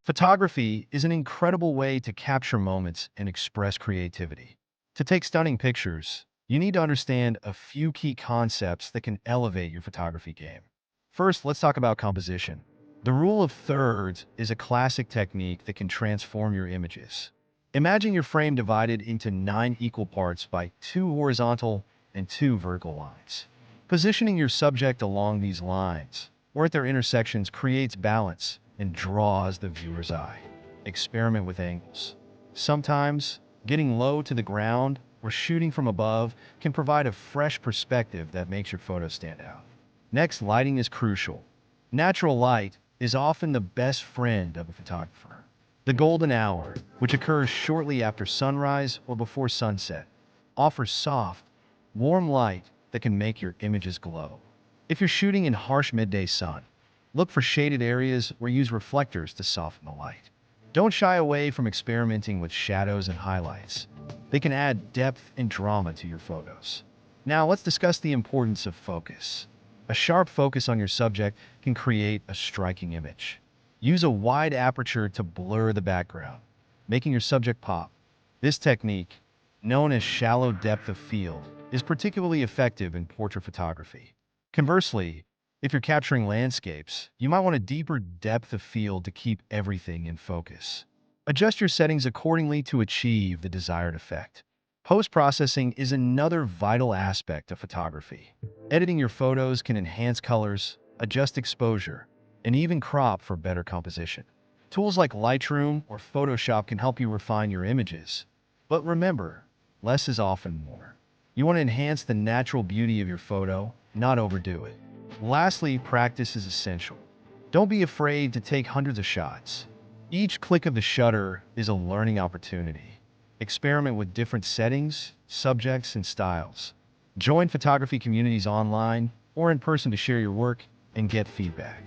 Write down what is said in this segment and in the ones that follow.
Photography is an incredible way to capture moments and express creativity. To take stunning pictures, you need to understand a few key concepts that can elevate your photography game. First, let's talk about composition. The rule of thirds is a classic technique that can transform your images. Imagine your frame divided into 9 equal parts by 2 horizontal and 2 vertical lines. Positioning your subject along these lines, or at their intersections, creates balance and draws the viewer's eye. Experiment with angles. Sometimes, getting low to the ground or shooting from above can provide a fresh perspective that makes your photo stand out. Next, lighting is crucial. Natural light is often the best friend of a photographer. The golden hour, which occurs shortly after sunrise or before sunset, offers soft, warm light that can make your images glow. If you're shooting in harsh midday sun, look for shaded areas or use reflectors to soften the light. Don't shy away from experimenting with shadows and highlights. They can add depth and drama to your photos. Now let's discuss the importance of focus. A sharp focus on your subject can create a striking image. Use a wide aperture to blur the background, making your subject pop. This technique, known as shallow depth of field, is particularly effective in portrait photography. Conversely, if you're capturing landscapes, you might want a deeper depth of field to keep everything in focus. Adjust your settings accordingly to achieve the desired effect. Post-processing is another vital aspect of photography. Editing your photos can enhance colors, adjust exposure, and even crop for better composition. Tools like Lightroom or Photoshop can help you refine your images. But remember, less is often more. You want to enhance the natural beauty of your photo, not overdo it. Lastly, practice is essential. Don't be afraid to take hundreds of shots. Each click of the shutter is a learning opportunity. Experiment with different settings, subjects, and styles. Join photography communities online or in person to share your work and get feedback.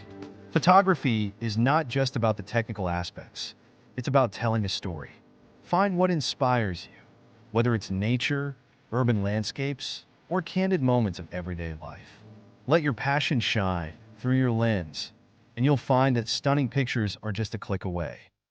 Photography is not just about the technical aspects. It's about telling a story. Find what inspires you, whether it's nature, urban landscapes, or candid moments of everyday life. Let your passion shine through your lens, and you'll find that stunning pictures are just a click away.